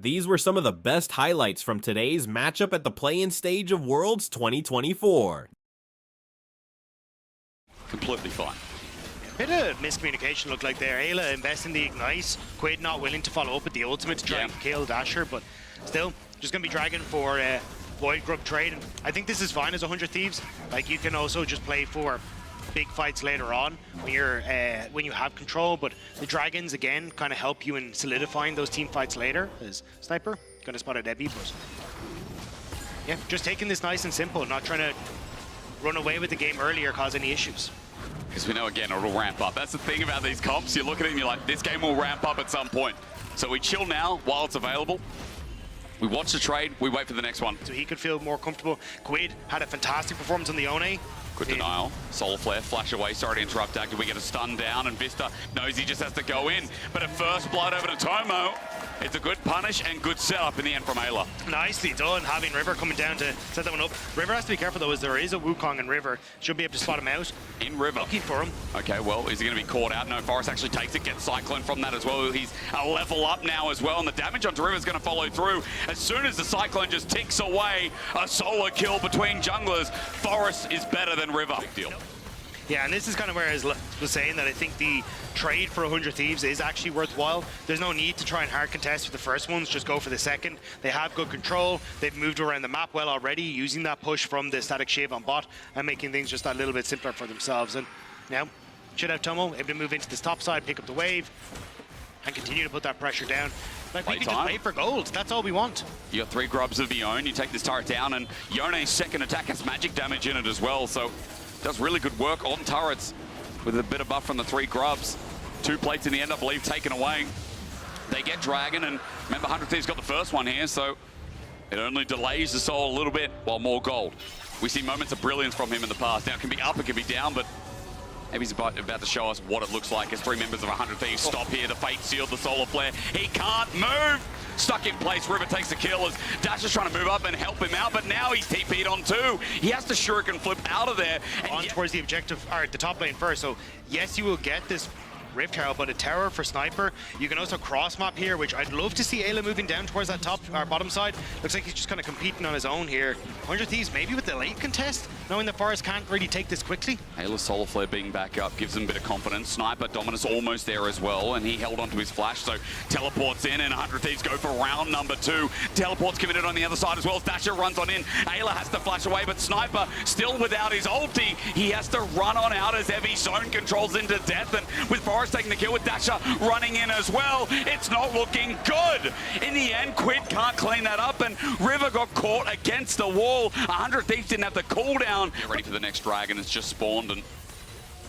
These were some of the best highlights from today's matchup at the play-in stage of Worlds 2024. Completely fine. Bit of miscommunication looked like there. Ayla investing the Ignite, Quid not willing to follow up with the ultimate to try and kill Dasher, but still, just going to be dragging for Void Grub trade. And I think this is fine as 100 Thieves. Like, you can also just play for big fights later on when you're when you have control, but the Dragons, again, kind of help you in solidifying those team fights later. As Sniper, going to spot a Debbie, but yeah, just taking this nice and simple, not trying to run away with the game early or cause any issues. Because we know, again, it'll ramp up. That's the thing about these comps. You look at it and you're like, this game will ramp up at some point. So we chill now while it's available. We watch the trade, we wait for the next one. So he could feel more comfortable. Quid had a fantastic performance on the One. Good denial. Solar Flare, flash away. Sorry to interrupt, Dagger. We get a stun down, and Vista knows he just has to go in. But at first blood over to Tomo. It's a good punish and good setup in the end from Ayla. Nicely done, having River coming down to set that one up. River has to be careful, though, as there is a Wukong in River. Should be able to spot him out. In River. Lucky for him. Okay, well, is he going to be caught out? No, Forest actually takes it, gets Cyclone from that as well. He's a level up now as well, and the damage onto River is going to follow through. As soon as the Cyclone just ticks away, a solo kill between junglers. Forest is better than River. Big deal. Yeah, and this is kind of where I was saying that I think the trade for 100 Thieves is actually worthwhile. There's no need to try and hard contest with the first ones, just go for the second. They have good control. They've moved around the map well already, using that push from the static shave on bot and making things just a little bit simpler for themselves. And now, should have Tomo able to move into this top side, pick up the wave, and continue to put that pressure down. Like, we can just wait for gold. That's all we want. You got 3 grubs of your own. You take this turret down, and Yone's second attack has magic damage in it as well, so does really good work on turrets with a bit of buff from the 3 grubs. 2 plates in the end, I believe, taken away. They get Dragon, and remember, 100 Thieves got the first one here, so it only delays the soul a little bit while more gold. We see moments of brilliance from him in the past. Now, it can be up, it can be down, but maybe he's about to show us what it looks like as 3 members of 100 Thieves stop here. The Fate sealed the Solar Flare. He can't move. Stuck in place. River takes the kill as Dash is trying to move up and help him out, but now he's TP'd on 2. He has to shuriken flip out of there. On towards the objective, or the top lane first. So yes, you will get this Rift Tower, but a tower for Sniper. You can also cross map here, which I'd love to see Ayla moving down towards that top or bottom side. Looks like he's just kind of competing on his own here. 100 Thieves maybe with the late contest, knowing the Forest can't really take this quickly. Ayla's Solar Flare being back up gives him a bit of confidence. Sniper Dominus almost there as well, and he held onto his flash, so teleports in, and 100 Thieves go for round number 2. Teleports committed on the other side as well. Dasher runs on in. Ayla has to flash away, but Sniper still without his ulti. He has to run on out as Evie zone controls into death, and with Forest taking the kill with Dasher running in as well, it's not looking good. In the end, Quid can't clean that up, and River got caught against the wall. 100 Thieves didn't have the cooldown. Get ready for the next dragon. It's just spawned, and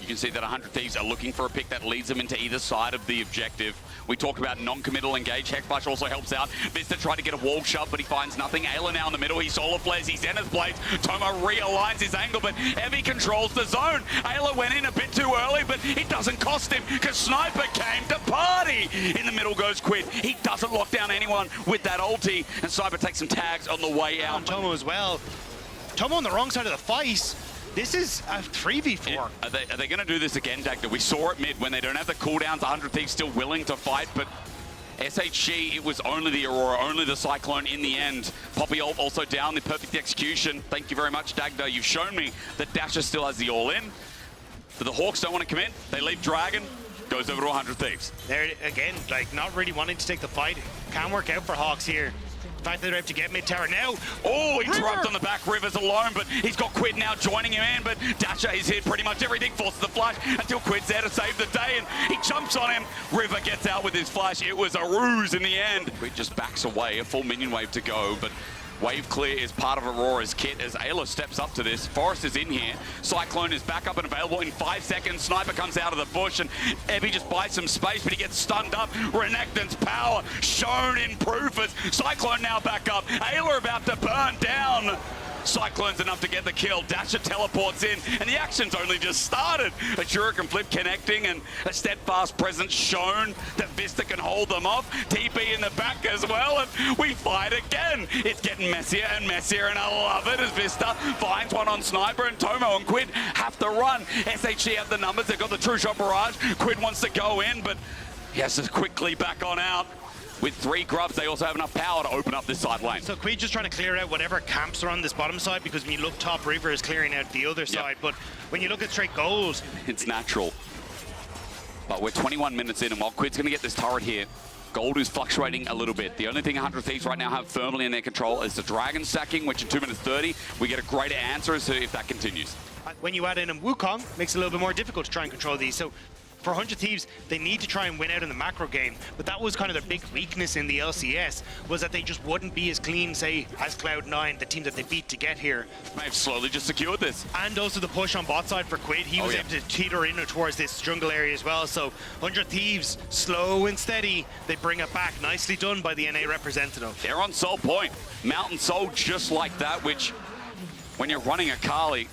you can see that 100 Thieves are looking for a pick that leads them into either side of the objective. We talked about non-committal engage. Hexflash also helps out. Vista tried to get a wall shove, but he finds nothing. Ayla now in the middle. He solar flares. He Zenith blades. Tomo realigns his angle, but Evie controls the zone. Ayla went in a bit too early, but it doesn't cost him because Sniper came to party. In the middle goes Quid. He doesn't lock down anyone with that ulti, and Sniper takes some tags on the way out. On Tomo as well. Tomo on the wrong side of the fight. This is a 3v4. Yeah. Are they going to do this again, Dagda? We saw it mid when they don't have the cooldowns. 100 Thieves still willing to fight, but SHG, it was only the Aurora, only the Cyclone in the end. Poppy ult also down, the perfect execution. Thank you very much, Dagda. You've shown me that Dasher still has the all-in. But the Hawks don't want to commit. They leave Dragon. Goes over to 100 Thieves. There again, like not really wanting to take the fight. Can work out for Hawks here. The fact that they're able to get mid-tower now. Oh, interrupt on the back. River's alone, but he's got Quid now joining him in, but Dasher is hit pretty much everything, forces the flash until Quid's there to save the day, and he jumps on him. River gets out with his flash. It was a ruse in the end. Quid just backs away, a full minion wave to go, but wave clear is part of Aurora's kit as Ayla steps up to this. Forest is in here. Cyclone is back up and available in 5 seconds. Sniper comes out of the bush and Evie just buys some space, but he gets stunned up. Renekton's power shown in proof as Cyclone now back up. Ayla about to burn down. Cyclone's enough to get the kill. Dasher teleports in, and the action's only just started. A Shuriken flip connecting, and a steadfast presence shown that Vista can hold them off. TP in the back as well, and we fight again. It's getting messier and messier, and I love it as Vista finds one on Sniper, and Tomo and Quid have to run. SHG have the numbers. They've got the true shot barrage. Quid wants to go in, but he has to quickly back on out. with 3 grubs, they also have enough power to open up this side lane. So Quid just trying to clear out whatever camps are on this bottom side, because when you look top, River is clearing out the other side. But when you look at straight goals, it's natural. But we're 21 minutes in, and while Quid's going to get this turret here, Gold is fluctuating a little bit. The only thing 100 Thieves right now have firmly in their control is the Dragon stacking, which in 2 minutes 30, we get a greater answer as to if that continues. when you add in a Wukong, makes it a little bit more difficult to try and control these. So for 100 Thieves, they need to try and win out in the macro game, but that was kind of their big weakness in the LCS, was that they just wouldn't be as clean, say, as Cloud9, the teams that they beat to get here. They've slowly just secured this. And also the push on bot side for Quid, he was able to teeter in towards this jungle area as well, so 100 Thieves, slow and steady, they bring it back. Nicely done by the NA representative. They're on Soul Point. Mountain Soul just like that, which, when you're running a Kali,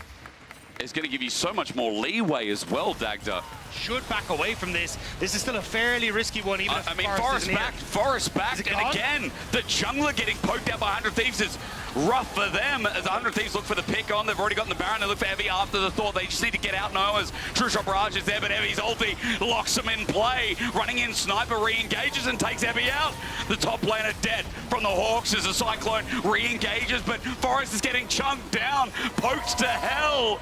is going to give you so much more leeway as well, Dagda. Should back away from this. This is still a fairly risky one, even if I mean, Forest back, and again, the jungler getting poked out by 100 Thieves is rough for them, as 100 Thieves look for the pick on. They've already gotten the Baron, they look for Evie after the thought. They just need to get out now as True Shot Barrage is there, but Evie's ulti locks them in play. Running in, Sniper re-engages and takes Evie out. The top laner dead from the Hawks as the Cyclone re-engages, but Forest is getting chunked down, poked to hell.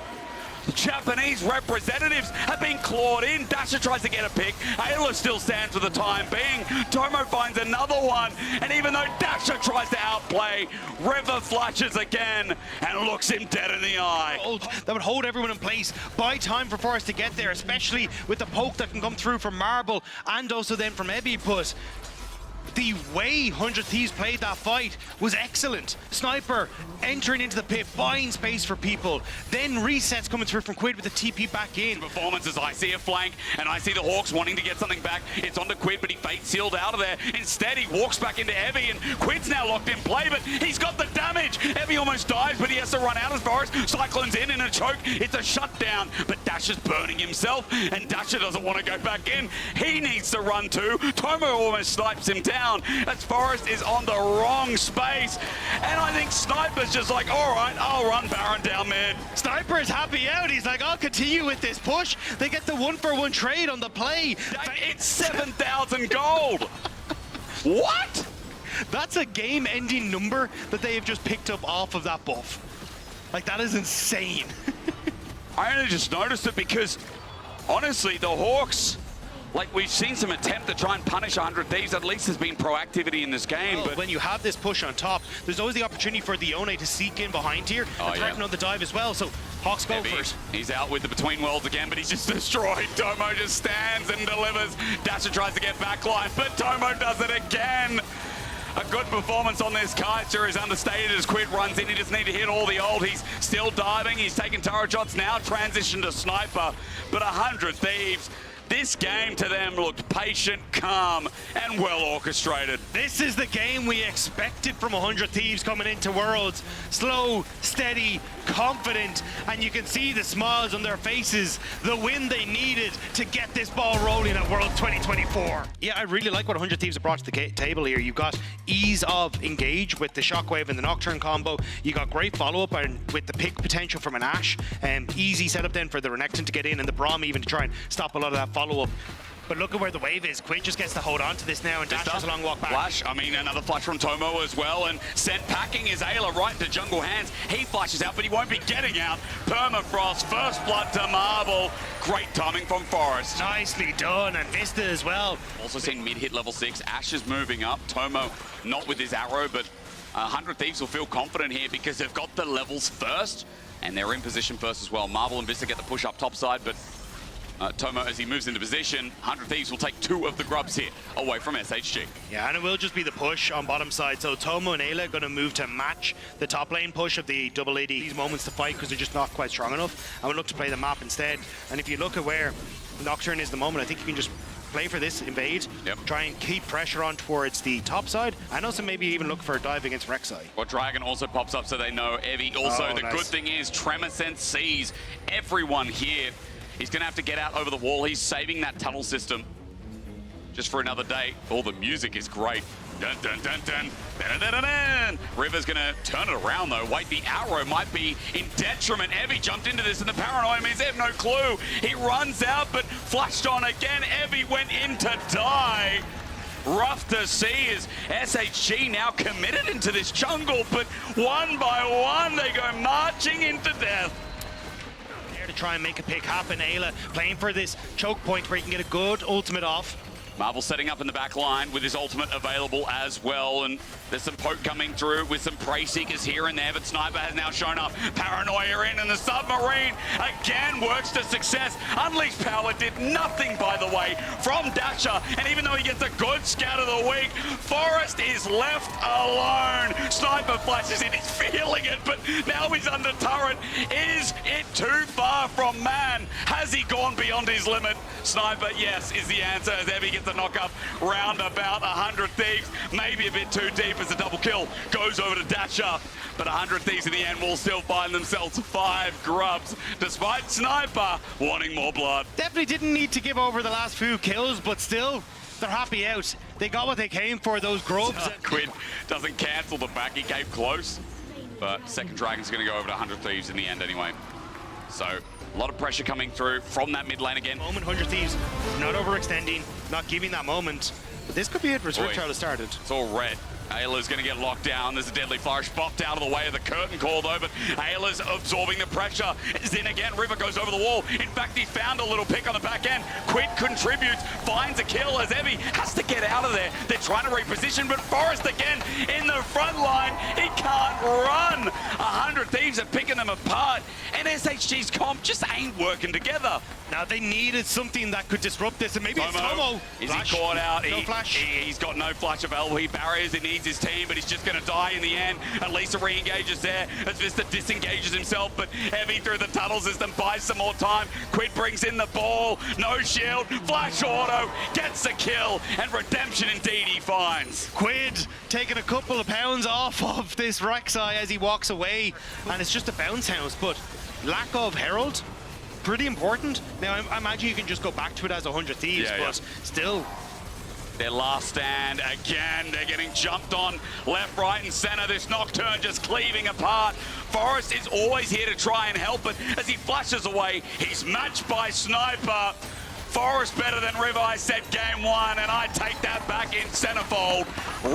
Japanese representatives have been clawed in. Dasher tries to get a pick. Ayla still stands for the time being. Tomo finds another one. And even though Dasher tries to outplay, River flashes again and looks him dead in the eye. That would hold everyone in place. Buy time for Forest to get there, especially with the poke that can come through from Marble and also then from Evie. But the way 100 Thieves played that fight was excellent. Sniper entering into the pit, buying space for people, then resets coming through from Quid with the TP back in. Performances, I see a flank, and I see the Hawks wanting to get something back. It's onto Quid, but he fate sealed out of there. Instead, he walks back into Evie, and Quid's now locked in play, but he's got the damage. Evie almost dies, but he has to run out as Forest. Cyclone's in a choke. It's a shutdown, but Dasher's burning himself, and Dasher doesn't want to go back in. He needs to run too. Tomo almost snipes him down. As Forest is on the wrong space, and I think Sniper's just like, all right, I'll run Baron down mid. Sniper is happy out. He's like, I'll continue with this push. They get the 1-for-1 trade on the play. It's 7,000 gold. What? That's a game-ending number that they have just picked up off of that buff. Like, that is insane. I only just noticed it because, honestly, the Hawks, like, we've seen some attempt to try and punish 100 Thieves. At least there's been proactivity in this game. But when you have this push on top, there's always the opportunity for the One to seek in behind here and threaten on the dive as well. So Hawks go first. He's out with the Between Worlds again, but he's just destroyed. Tomo just stands and delivers. Dasher tries to get backline, but Tomo does it again. A good performance on this Kaiser is understated as Quid runs in. He just need to hit all the old. He's still diving. He's taking turret shots now. Transition to Sniper. But 100 Thieves, this game to them looked patient, calm, and well orchestrated. This is the game we expected from 100 Thieves coming into Worlds. Slow, steady, confident, and you can see the smiles on their faces. The win they needed to get this ball rolling at Worlds 2024. Yeah, I really like what 100 Thieves have brought to the table here. You've got ease of engage with the Shockwave and the Nocturne combo. You got great follow-up and with the pick potential from an Ashe. Easy setup then for the Renekton to get in and the Braum even to try and stop a lot of that follow-up. But look at where the wave is. Quid just gets to hold on to this now, and Dash has a long walk back. Flash, I mean, another flash from Tomo as well, and sent packing is Ayla right into jungle hands. He flashes out, but he won't be getting out. Permafrost, first blood to Marble. Great timing from Forest. Nicely done, and Vista as well. Also seen mid-hit level 6. Ashe is moving up. Tomo not with his arrow, but 100 Thieves will feel confident here because they've got the levels first, and they're in position first as well. Marble and Vista get the push up top side, but Tomo, as he moves into position, 100 Thieves will take 2 of the grubs here away from SHG. Yeah, and it will just be the push on bottom side. So Tomo and Ayla are going to move to match the top lane push of the double AD. These moments to fight because they're just not quite strong enough. I would look to play the map instead. And if you look at where Nocturne is at the moment, I think you can just play for this invade, try and keep pressure on towards the top side, and also maybe even look for a dive against Rek'Sai. Well, Dragon also pops up so they know Evie. Also, the good thing is Tremor Sense sees everyone here. He's going to have to get out over the wall. He's saving that tunnel system just for another day. Oh, the music is great. Dun, dun, dun, dun. Dun, dun, dun, dun. River's going to turn it around, though. Wait, the arrow might be in detriment. Evie jumped into this, and the paranoia means they have no clue. He runs out, but flashed on again. Evie went in to die. rough to see as SHG now committed into this jungle, but one by one they go marching into death. There to try and make a pick happen. Ayla playing for this choke point where he can get a good ultimate off. Marvel setting up in the back line with his ultimate available as well, and there's some poke coming through with some prey seekers here and there, but Sniper has now shown up. Paranoia in, and the submarine again works to success. Unleashed Power did nothing, by the way, from Dasher, and even though he gets a good scout of the week, Forest is left alone. Sniper flashes in, he's feeling it, but now he's under turret. Is it too far from man? Has he gone beyond his limit? Sniper, yes, is the answer, as Evie gets the knock up round about 100 Thieves, maybe a bit too deep as a double kill goes over to Dasher, but 100 Thieves in the end will still find themselves 5 grubs, despite Sniper wanting more blood. Definitely didn't need to give over the last few kills, but still, they're happy out. They got what they came for, those grubs. Quinn doesn't cancel the back, he came close, but second Dragon's going to go over to 100 Thieves in the end anyway. So, a lot of pressure coming through from that mid lane again. Moment, 100 Thieves, not overextending, not giving that moment. But this could be it for Switch out started. It's all red. Ayla's going to get locked down. There's a deadly flourish bopped out of the way of the curtain call though, but Ayla's absorbing the pressure. Is in again. River goes over the wall. In fact, he found a little pick on the back end. Quid contributes, finds a kill as Evie has to get out of there. They're trying to reposition, but Forest again in the front line. He can't run. 100 Thieves are picking them apart, and SHG's comp just ain't working together. Now they needed something that could disrupt this, and maybe it's Tomo. Is he caught out? No flash. He's got no flash available. He barriers, he needs his team, but he's just going to die in the end. At least a re-engages there as Vista disengages himself, but Heavy through the tunnel system buys some more time. Quid brings in the ball, no shield, flash auto, gets the kill, and redemption indeed he finds. Quid taking a couple of pounds off of this Rek'Sai as he walks away, and it's just a bounce house, but lack of Herald, pretty important. Now, I imagine you can just go back to it as 100 Thieves, but still. Their last stand again. They're getting jumped on left, right, and center. This Nocturne just cleaving apart. Forest is always here to try and help, but as he flashes away, he's matched by Sniper. Forest better than River, I said game one, and I take that back in centerfold.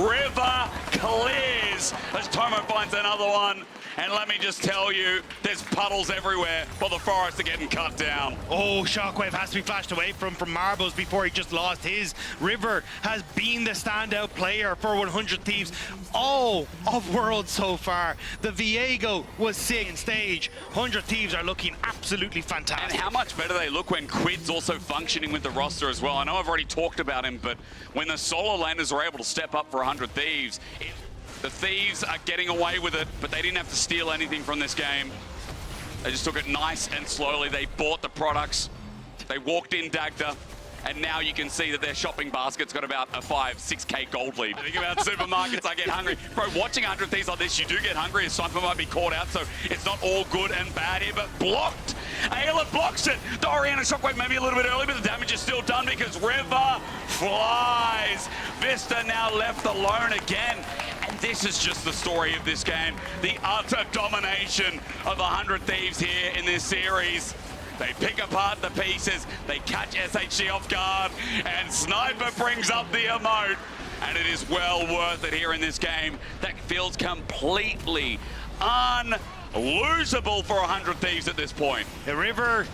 River clears as Tomo finds another one. And let me just tell you, there's puddles everywhere while the Forest are getting cut down. Oh, Shockwave has to be flashed away from Marbles before he just lost his. River has been the standout player for 100 Thieves all of Worlds so far. The Viego was second stage. 100 Thieves are looking absolutely fantastic. And how much better they look when Quid's also functioning with the roster as well. I know I've already talked about him, but when the solo landers are able to step up for 100 Thieves, the Thieves are getting away with it, but they didn't have to steal anything from this game. They just took it nice and slowly. They bought the products. They walked in Dagda, and now you can see that their shopping basket's got about a 5-6K gold lead. Think about supermarkets, I get hungry. Bro, watching 100 Thieves like this, you do get hungry. A Sniper might be caught out, so it's not all good and bad here, but blocked. Ayla blocks it. Dorian and Shockwave maybe a little bit early, but the damage is still done because River flies. Vista now left alone again. And this is just the story of this game. The utter domination of 100 Thieves here in this series. They pick apart the pieces, they catch SHG off guard, and Sniper brings up the emote. And it is well worth it here in this game. That feels completely unlosable for 100 Thieves at this point. The River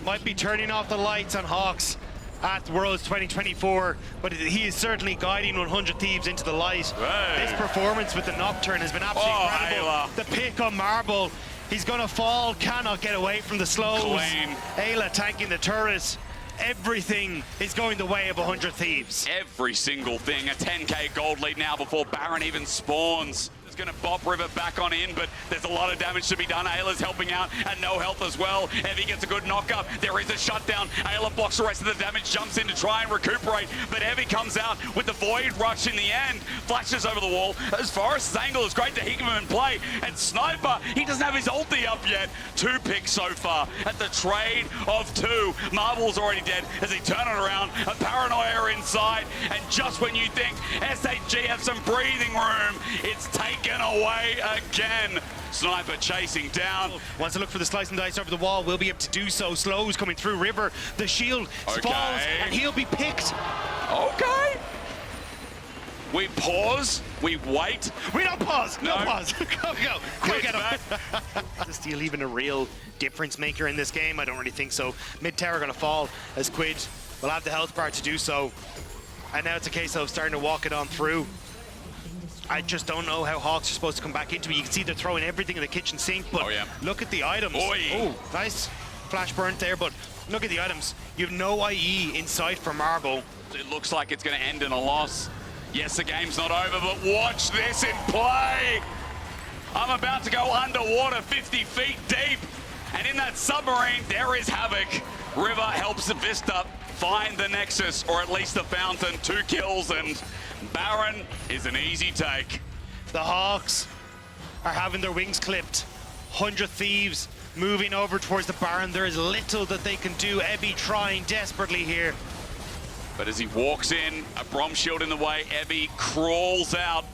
might be turning off the lights on Hawks at Worlds 2024, but he is certainly guiding 100 Thieves into the light. Hey. This performance with the Nocturne has been absolutely incredible. Ayla. The pick on Marble, he's gonna fall, cannot get away from the slows. Clean. Ayla tanking the turret. Everything is going the way of 100 Thieves. Every single thing. A 10K gold lead now before Baron even spawns. It's going to bop River back on in, but there's a lot of damage to be done. Ayla's helping out at no health as well. Evie gets a good knock-up. There is a shutdown. Ayla blocks the rest of the damage, jumps in to try and recuperate, but Evie comes out with the Void Rush in the end. Flashes over the wall. As Forest's angle is great to heat him in play, and Sniper, he doesn't have his ulti up yet. 2 picks so far at the trade of 2. Marble's already dead as they turn it around. A Paranoia inside, and just when you think SHG have some breathing room, it's taken away again. Sniper chasing down. Wants to look for the slice and dice over the wall, will be able to do so. Slows coming through River. The shield falls, and he'll be picked. Okay. We pause, we wait. We don't pause. No No. pause. Go. Go Quick get him. back. Is Steel even a real difference maker in this game? I don't really think so. Mid tower going to fall as Quid will have the health bar to do so. And now it's a case of starting to walk it on through. I just don't know how Hawks are supposed to come back into it. You can see they're throwing everything in the kitchen sink, but look at the items. Oi. Oh, nice flash burnt there, but look at the items. You have no IE in sight for Marble. It looks like it's going to end in a loss. Yes, the game's not over, but watch this in play. I'm about to go underwater 50 feet deep. And in that submarine, there is Havoc. River helps Vista find the Nexus, or at least the Fountain. 2 kills, and Baron is an easy take. The Hawks are having their wings clipped. 100 Thieves moving over towards the Baron. There is little that they can do. Ebby trying desperately here. But as he walks in, a Brom shield in the way, Ebby crawls out.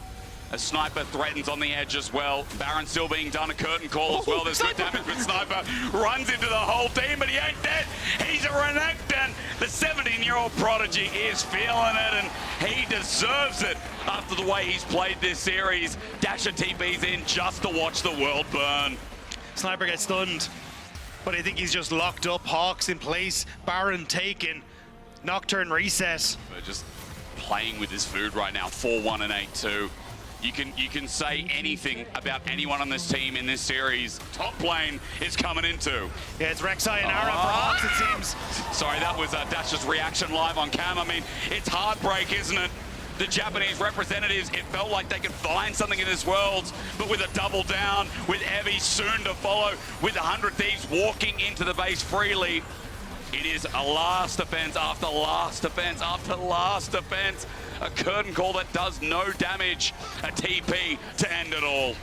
A Sniper threatens on the edge as well. Baron still being done, a curtain call as well. There's good damage, but Sniper runs into the whole team, but he ain't dead. He's a Renekton. The 17-year-old prodigy is feeling it, and he deserves it after the way he's played this series. Dasher TP's in just to watch the world burn. Sniper gets stunned, but I think he's just locked up. Hawks in place, Baron taken. Nocturne reset. We're just playing with his food right now, 4-1 and 8-2. You can say anything about anyone on this team in this series. Top lane is coming into. Yeah, it's Rek'Sai and Ara for Hawks, it seems. Sorry, that was Dash's reaction live on cam. I mean, it's heartbreak, isn't it? The Japanese representatives, it felt like they could find something in this world, but with a double down, with Evie soon to follow, with 100 Thieves walking into the base freely, it is a last defense after last defense after last defense. A curtain call that does no damage. A TP to end it all.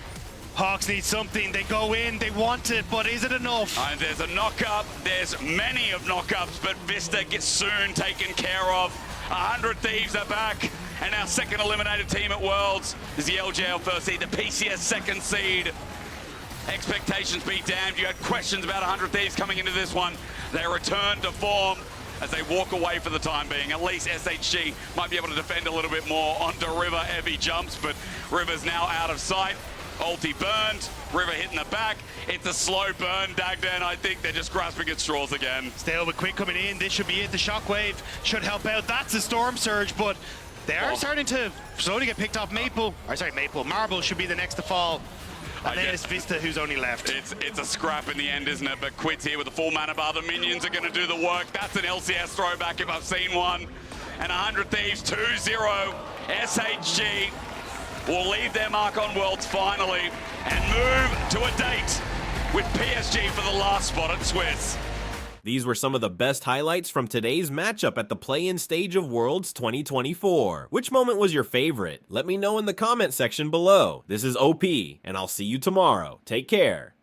Hawks need something. They go in, they want it, but is it enough? And there's a knock-up. There's many of knock-ups, but Vista gets soon taken care of. 100 Thieves are back. And our second eliminated team at Worlds is the LJL first seed, the PCS second seed. Expectations be damned. You had questions about 100 Thieves coming into this one. They return to form as they walk away for the time being. At least SHG might be able to defend a little bit more onto River. Heavy jumps, but River's now out of sight. Ulti burned, River hitting the back. It's a slow burn, Dagdan. I think they're just grasping at straws again. Still with Quick coming in, this should be it. The Shockwave should help out. That's a Storm Surge, but they are starting to slowly get picked off. Marble should be the next to fall. And then it's Vista who's only left. It's a scrap in the end, isn't it? But Quid's here with a full mana bar. The minions are going to do the work. That's an LCS throwback if I've seen one. And 100 Thieves 2-0. SHG will leave their mark on Worlds finally and move to a date with PSG for the last spot at Swiss. These were some of the best highlights from today's matchup at the play-in stage of Worlds 2024. Which moment was your favorite? Let me know in the comment section below. This is OP, and I'll see you tomorrow. Take care.